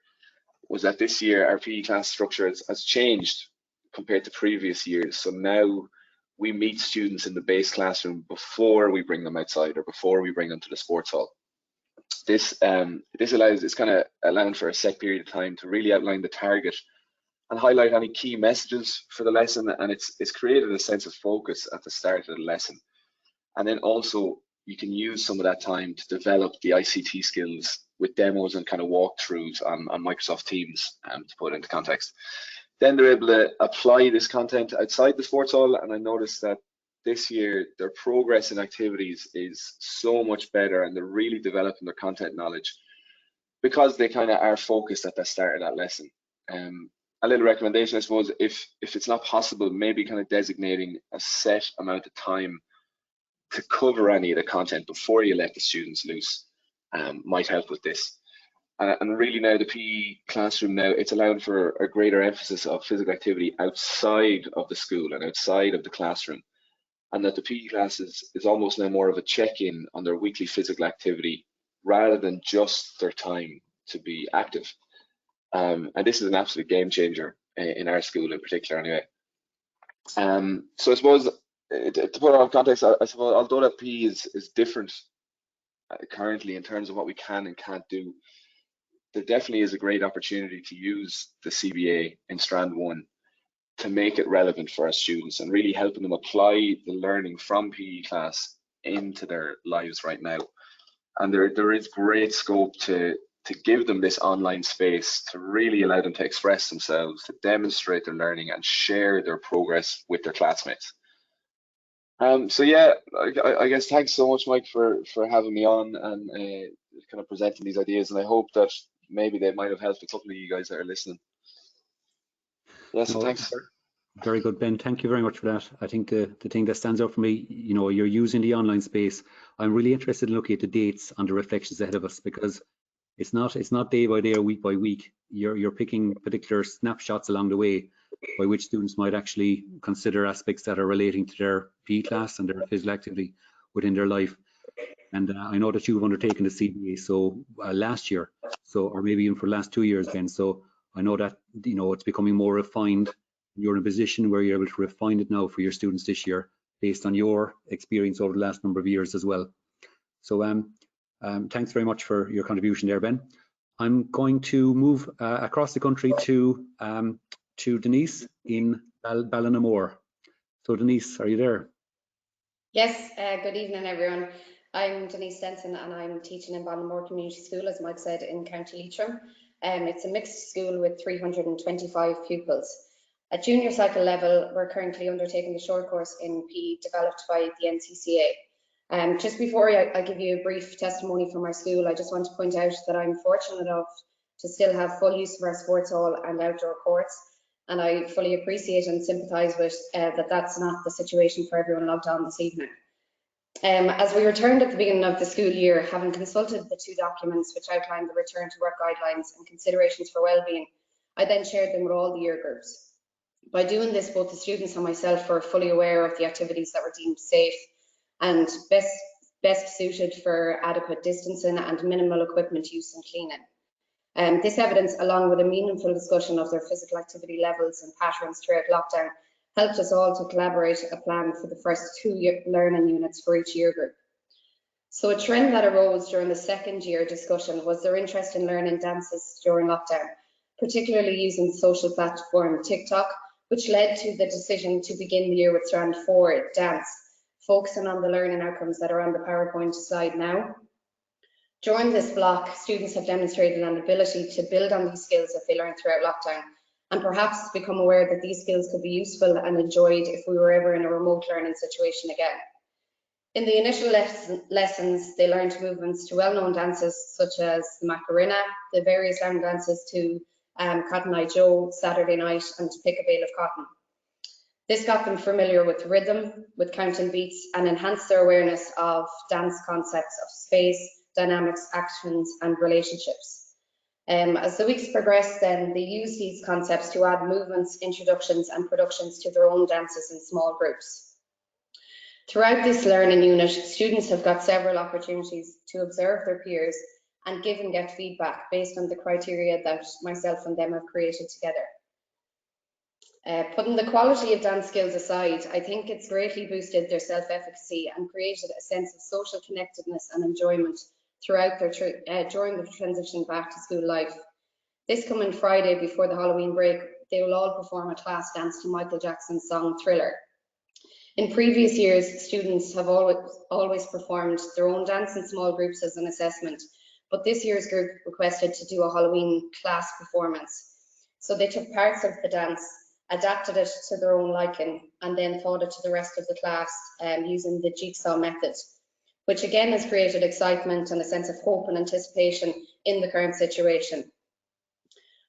was that this year our PE class structure has changed compared to previous years. So now we meet students in the base classroom before we bring them outside or before we bring them to the sports hall. This it's kind of allowing for a set period of time to really outline the target and highlight any key messages for the lesson, and it's created a sense of focus at the start of the lesson. And then also you can use some of that time to develop the ICT skills with demos and kind of walkthroughs on Microsoft Teams, to put it into context. Then they're able to apply this content outside the sports hall, and I noticed that this year their progress in activities is so much better, and they're really developing their content knowledge because they kind of are focused at the start of that lesson. A little recommendation, I suppose, if it's not possible, maybe kind of designating a set amount of time to cover any of the content before you let the students loose might help with this. And really now the PE classroom now, it's allowed for a greater emphasis of physical activity outside of the school and outside of the classroom, and that the PE class is almost now more of a check-in on their weekly physical activity rather than just their time to be active. And this is an absolute game changer in our school in particular anyway. So I suppose to put it in context, I suppose although that PE is different currently in terms of what we can and can't do, there definitely is a great opportunity to use the CBA in Strand 1 to make it relevant for our students and really helping them apply the learning from PE class into their lives right now. And there is great scope to give them this online space to really allow them to express themselves, to demonstrate their learning and share their progress with their classmates. So yeah, I guess thanks so much, Mike, for having me on and kind of presenting these ideas, and I hope that maybe they might have helped a couple of you guys that are listening. Yes, no, thanks. Very good, Ben. Thank you very much for that. I think the thing that stands out for me, you know, you're using the online space. I'm really interested in looking at the dates and the reflections ahead of us, because it's not day by day or week by week. You're picking particular snapshots along the way by which students might actually consider aspects that are relating to their PE class and their physical activity within their life. And I know that you've undertaken the CBA so last year, or maybe even for the last 2 years, Ben. So I know that, you know, it's becoming more refined. You're in a position where you're able to refine it now for your students this year, based on your experience over the last number of years as well. So thanks very much for your contribution there, Ben. I'm going to move across the country to Denise in Ballinamore. So Denise, are you there? Yes, good evening everyone. I'm Denise Stenson and I'm teaching in Ballinamore Community School, as Mike said, in County Leitrim. It's a mixed school with 325 pupils. At junior cycle level, we're currently undertaking a short course in PE developed by the NCCA. Just before I give you a brief testimony from our school, I just want to point out that I'm fortunate enough to still have full use of our sports hall and outdoor courts, and I fully appreciate and sympathise with that that's not the situation for everyone logged on this evening. As we returned at the beginning of the school year, having consulted the 2 documents which outline the return to work guidelines and considerations for wellbeing, I then shared them with all the year groups. By doing this, both the students and myself were fully aware of the activities that were deemed safe and best suited for adequate distancing and minimal equipment use and cleaning. This evidence, along with a meaningful discussion of their physical activity levels and patterns throughout lockdown, helped us all to collaborate a plan for the first 2 learning units for each year group. So a trend that arose during the second year discussion was their interest in learning dances during lockdown, particularly using the social platform TikTok, which led to the decision to begin the year with Strand 4, Dance, focusing on the learning outcomes that are on the PowerPoint slide now. During this block, students have demonstrated an ability to build on these skills that they learned throughout lockdown, and perhaps become aware that these skills could be useful and enjoyed if we were ever in a remote learning situation again. In the initial lessons, they learned movements to well-known dances such as the Macarena, the various line dances to Cotton Eye Joe, Saturday Night, and Pick a Bale of Cotton. This got them familiar with rhythm, with counting beats, and enhanced their awareness of dance concepts of space, dynamics, actions, and relationships. As the weeks progressed, then they used these concepts to add movements, introductions, and productions to their own dances in small groups. Throughout this learning unit, students have got several opportunities to observe their peers and give and get feedback based on the criteria that myself and them have created together. Putting the quality of dance skills aside, I think it's greatly boosted their self-efficacy and created a sense of social connectedness and enjoyment throughout their during the transition back to school life. This coming Friday before the Halloween break, they will all perform a class dance to Michael Jackson's song Thriller. In previous years, students have always performed their own dance in small groups as an assessment, but this year's group requested to do a Halloween class performance. So they took parts of the dance, adapted it to their own liking, and then taught it to the rest of the class using the jigsaw method, which again has created excitement and a sense of hope and anticipation in the current situation.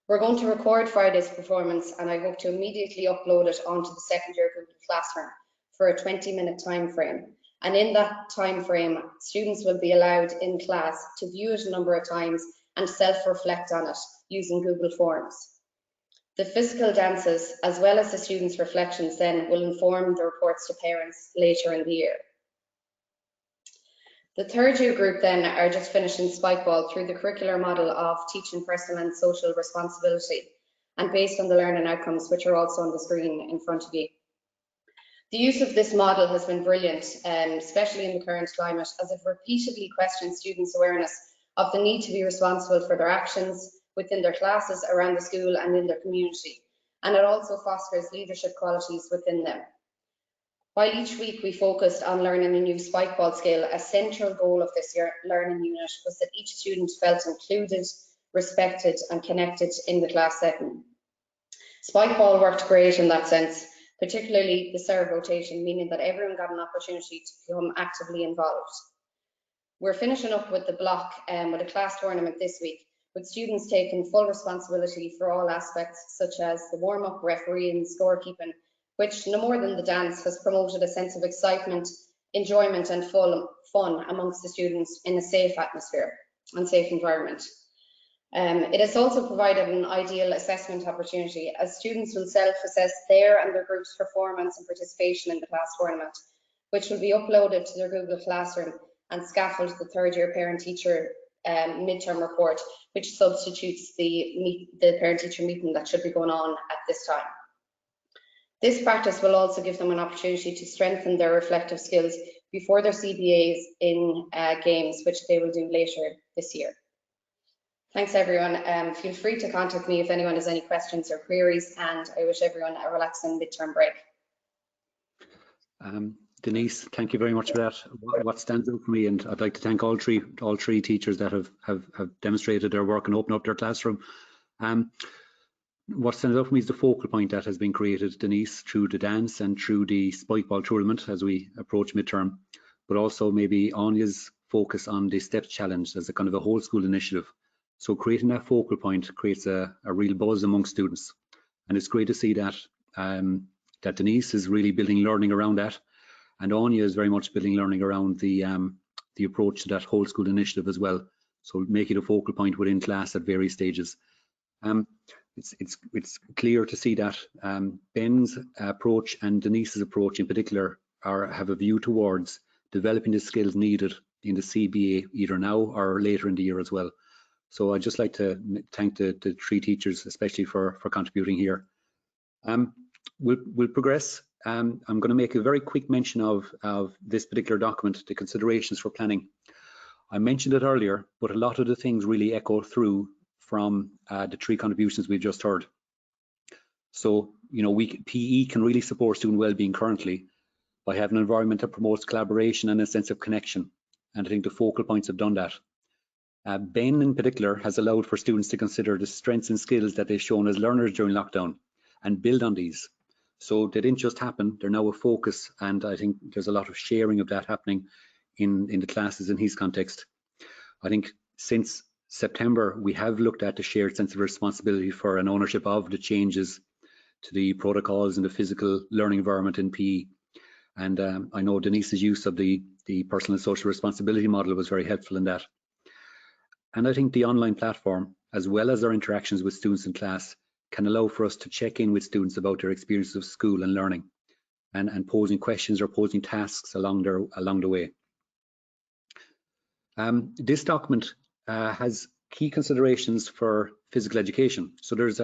We're going to record Friday's performance, and I hope to immediately upload it onto the second year Google Classroom for a 20-minute time frame. And in that time frame, students will be allowed in class to view it a number of times and self-reflect on it using Google Forms. The physical dances, as well as the students' reflections then, will inform the reports to parents later in the year. The third year group then are just finishing Spikeball through the curricular model of teaching personal and social responsibility, and based on the learning outcomes, which are also on the screen in front of you. The use of this model has been brilliant, especially in the current climate, as it repeatedly questions students' awareness of the need to be responsible for their actions within their classes, around the school and in their community, and it also fosters leadership qualities within them. While each week we focused on learning a new Spikeball skill, a central goal of this learning unit was that each student felt included, respected and connected in the class setting. Spikeball worked great in that sense, particularly the serve rotation, meaning that everyone got an opportunity to become actively involved. We're finishing up with the block with a class tournament this week, with students taking full responsibility for all aspects, such as the warm-up, refereeing, scorekeeping, which, no more than the dance, has promoted a sense of excitement, enjoyment and fun amongst the students in a safe atmosphere and safe environment. It has also provided an ideal assessment opportunity, as students will self-assess their and their group's performance and participation in the class tournament, which will be uploaded to their Google Classroom and scaffold the third year parent-teacher midterm report, which substitutes the parent-teacher meeting that should be going on at this time. This practice will also give them an opportunity to strengthen their reflective skills before their CBAs in games, which they will do later this year. Thanks everyone. Feel free to contact me if anyone has any questions or queries, and I wish everyone a relaxing midterm break. Denise, thank you very much for that. What stands out for me, and I'd like to thank all three teachers that have demonstrated their work and opened up their classroom. What stands out for me is the focal point that has been created, Denise, through the dance and through the Spikeball tournament as we approach midterm, but also maybe Anya's focus on the STEPS challenge as a kind of a whole school initiative. So creating that focal point creates a real buzz among students, and it's great to see that that Denise is really building learning around that, and Anya is very much building learning around the approach to that whole school initiative as well. So make it a focal point within class at various stages. It's clear to see that Ben's approach and Denise's approach in particular have a view towards developing the skills needed in the CBA either now or later in the year as well. So I'd just like to thank the three teachers, especially for contributing here. We'll progress. I'm going to make a very quick mention of this particular document, the considerations for planning. I mentioned it earlier, but a lot of the things really echo through from the three contributions we've just heard. So, you know, PE can really support student well-being currently by having an environment that promotes collaboration and a sense of connection. And I think the focal points have done that. Ben in particular has allowed for students to consider the strengths and skills that they've shown as learners during lockdown and build on these. So they didn't just happen, they're now a focus, and I think there's a lot of sharing of that happening in the classes in his context. I think since September, we have looked at the shared sense of responsibility for an ownership of the changes to the protocols and the physical learning environment in PE. And I know Denise's use of the personal and social responsibility model was very helpful in that. And I think the online platform, as well as our interactions with students in class, can allow for us to check in with students about their experiences of school and learning, and posing questions or posing tasks along the way. This document has key considerations for physical education. So there's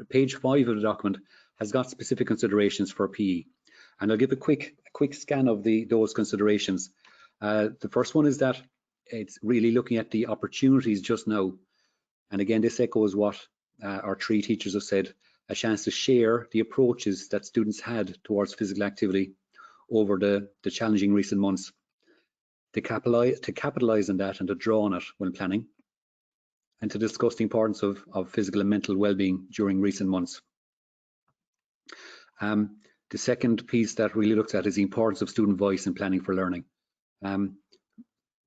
page 5 of the document has got specific considerations for PE. And I'll give a quick scan of those considerations. The first one is that it's really looking at the opportunities just now. And again, this echoes what our 3 teachers have said, a chance to share the approaches that students had towards physical activity over the challenging recent months, to capitalize on that and to draw on it when planning, and to discuss the importance of physical and mental well-being during recent months. The second piece that really looks at is the importance of student voice in planning for learning.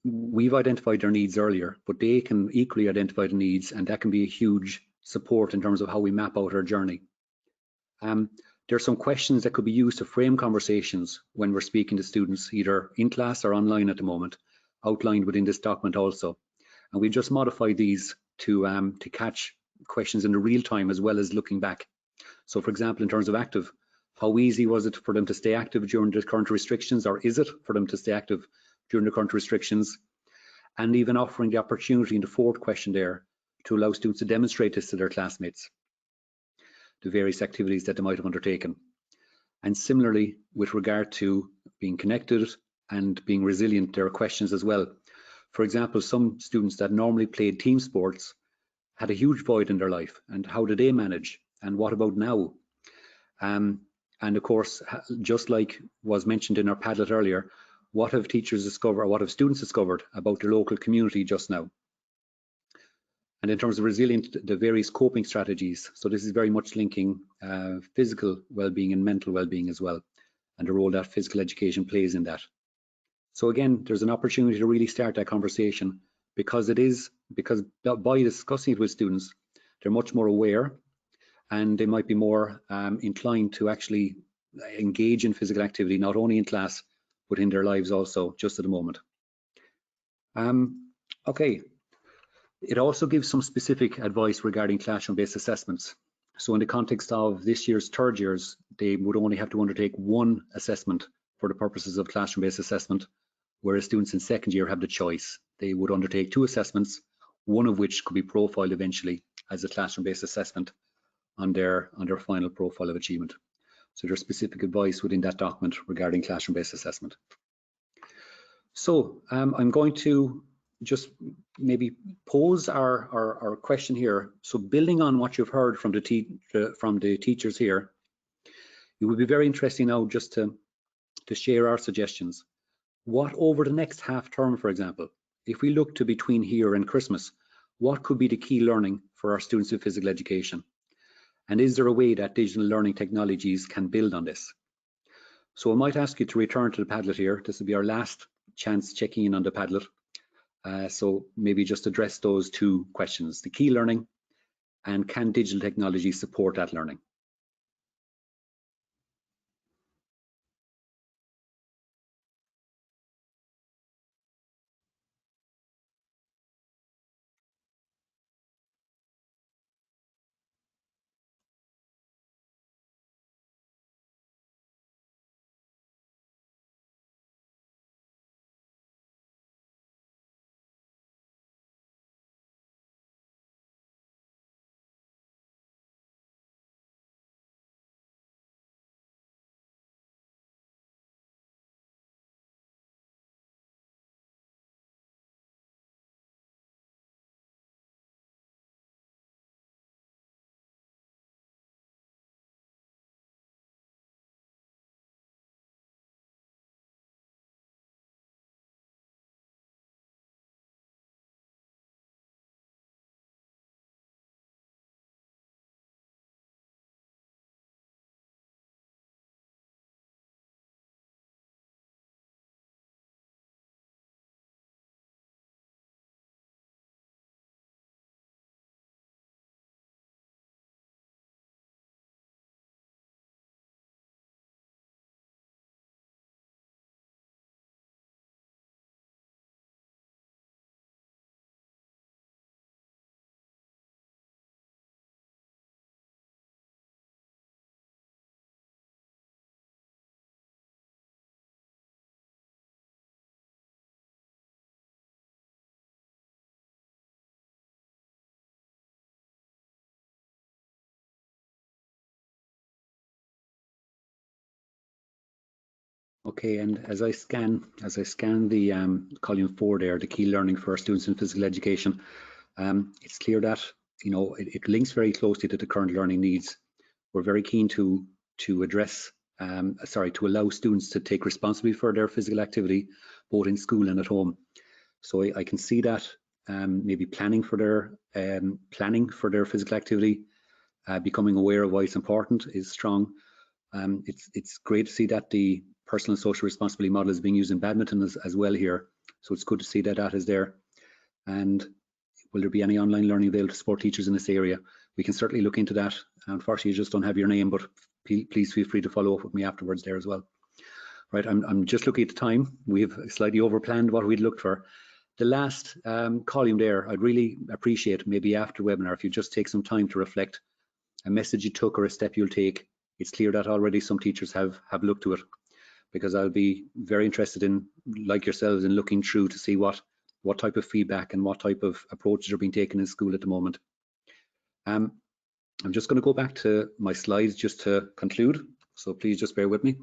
We've identified their needs earlier, but they can equally identify the needs, and that can be a huge support in terms of how we map out our journey. There are some questions that could be used to frame conversations when we're speaking to students, either in class or online at the moment, outlined within this document also. And we've just modified these to catch questions in the real time as well as looking back. So for example, in terms of active, how easy was it for them to stay active during the current restrictions, or is it for them to stay active during the current restrictions? And even offering the opportunity in the 4th question there to allow students to demonstrate this to their classmates, the various activities that they might have undertaken. And similarly, with regard to being connected and being resilient, there are questions as well. For example, some students that normally played team sports had a huge void in their life, and how do they manage? And what about now? And of course, just like was mentioned in our Padlet earlier, what have teachers discovered, or what have students discovered about their local community just now? And in terms of resilience, the various coping strategies. So this is very much linking physical well-being and mental well-being as well, and the role that physical education plays in that. So again, there's an opportunity to really start that conversation, because by discussing it with students, they're much more aware, and they might be more inclined to actually engage in physical activity, not only in class, but in their lives also, just at the moment. Okay. It also gives some specific advice regarding classroom-based assessments. So in the context of this year's 3rd years, they would only have to undertake 1 assessment for the purposes of classroom-based assessment, whereas students in 2nd year have the choice. They would undertake 2 assessments, one of which could be profiled eventually as a classroom-based assessment on their final profile of achievement. So there's specific advice within that document regarding classroom-based assessment. So I'm going to just maybe pose our question here. So building on what you've heard from the teachers here, it would be very interesting now just to share our suggestions. What over the next half term, for example, if we look to between here and Christmas, what could be the key learning for our students in physical education? And is there a way that digital learning technologies can build on this? So I might ask you to return to the Padlet here. This will be our last chance checking in on the Padlet. So maybe just address those 2 questions, the key learning and can digital technology support that learning? Okay, and as I scan the column 4 there, the key learning for students in physical education, it's clear that it links very closely to the current learning needs. We're very keen to address, to allow students to take responsibility for their physical activity, both in school and at home. So I can see that maybe planning for their physical activity, becoming aware of why it's important is strong. It's great to see that the personal and social responsibility model is being used in badminton as well here. So it's good to see that that is there. And will there be any online learning available to support teachers in this area? We can certainly look into that. Unfortunately, you just don't have your name, but please feel free to follow up with me afterwards there as well. Right, I'm just looking at the time. We've slightly overplanned what we'd looked for. The last column there, I'd really appreciate maybe after webinar if you just take some time to reflect a message you took or a step you'll take. It's clear that already some teachers have looked to it, because I'll be very interested in, like yourselves, in looking through to see what type of feedback and what type of approaches are being taken in school at the moment. I'm just going to go back to my slides just to conclude, so please just bear with me.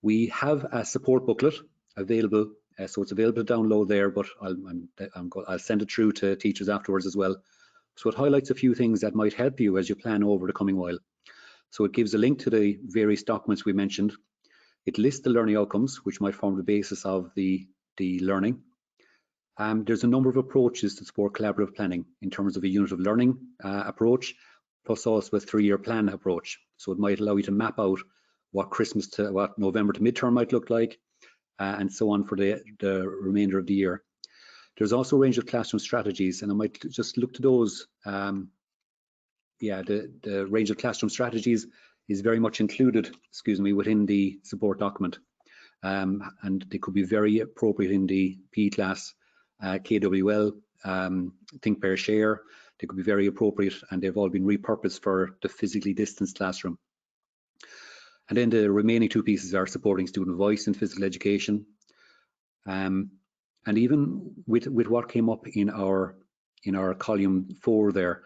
We have a support booklet available, so it's available to download there, but I'll send it through to teachers afterwards as well. So it highlights a few things that might help you as you plan over the coming while. So it gives a link to the various documents we mentioned. It lists the learning outcomes, which might form the basis of the learning. There's a number of approaches to support collaborative planning in terms of a unit of learning approach, plus also a 3-year plan approach. So it might allow you to map out what November to midterm might look like, and so on for the remainder of the year. There's also a range of classroom strategies, and I might just look to those. The range of classroom strategies is very much included, within the support document, and they could be very appropriate in the PE class, KWL, Think, Pair, Share. They could be very appropriate, and they've all been repurposed for the physically distanced classroom. And then the remaining 2 pieces are supporting student voice in physical education, and even with what came up in our column 4 there.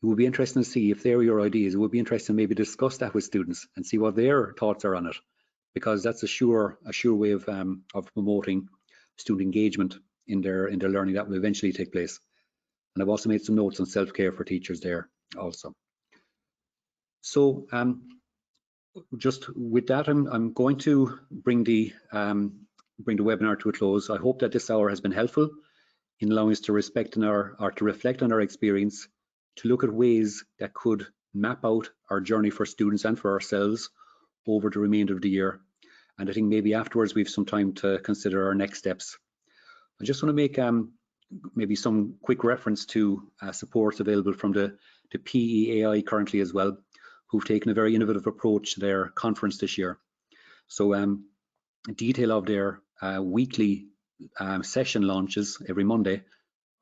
It would be interesting to see if they're your ideas. It would be interesting to maybe discuss that with students and see what their thoughts are on it, because that's a sure way of promoting student engagement in their learning that will eventually take place. And I've also made some notes on self-care for teachers there also. So just with that, I'm going to bring the webinar to a close. I hope that this hour has been helpful in allowing us to reflect on our experience, to look at ways that could map out our journey for students and for ourselves over the remainder of the year. And I think maybe afterwards we have some time to consider our next steps. I just want to make maybe some quick reference to support available from the PEAI currently as well, who've taken a very innovative approach to their conference this year. So a detail of their weekly session launches every Monday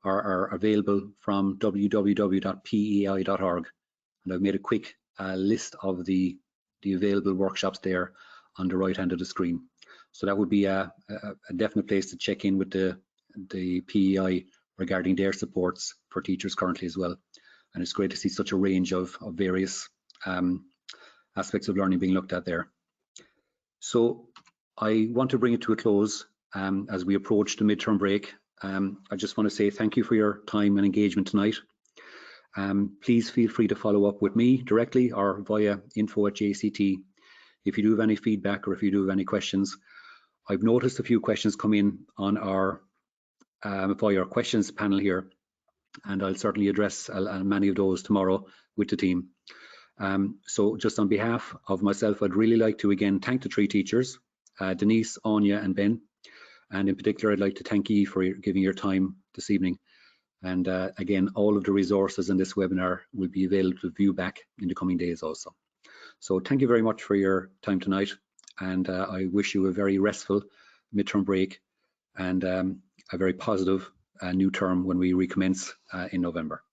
are available from www.peai.org, and I've made a quick list of the available workshops there on the right hand of the screen. So that would be a definite place to check in with the PEI regarding their supports for teachers currently as well. And it's great to see such a range of various aspects of learning being looked at there. So I want to bring it to a close as we approach the midterm break. I just want to say thank you for your time and engagement tonight. Please feel free to follow up with me directly or via info@jct if you do have any feedback or if you do have any questions. I've noticed a few questions come in on our via our questions panel here, and I'll certainly address many of those tomorrow with the team. So just on behalf of myself, I'd really like to again thank the 3 teachers, Denise, Anya and Ben. And in particular, I'd like to thank you for giving your time this evening. And again, all of the resources in this webinar will be available to view back in the coming days also. So thank you very much for your time tonight. And I wish you a very restful midterm break and a very positive new term when we recommence in November.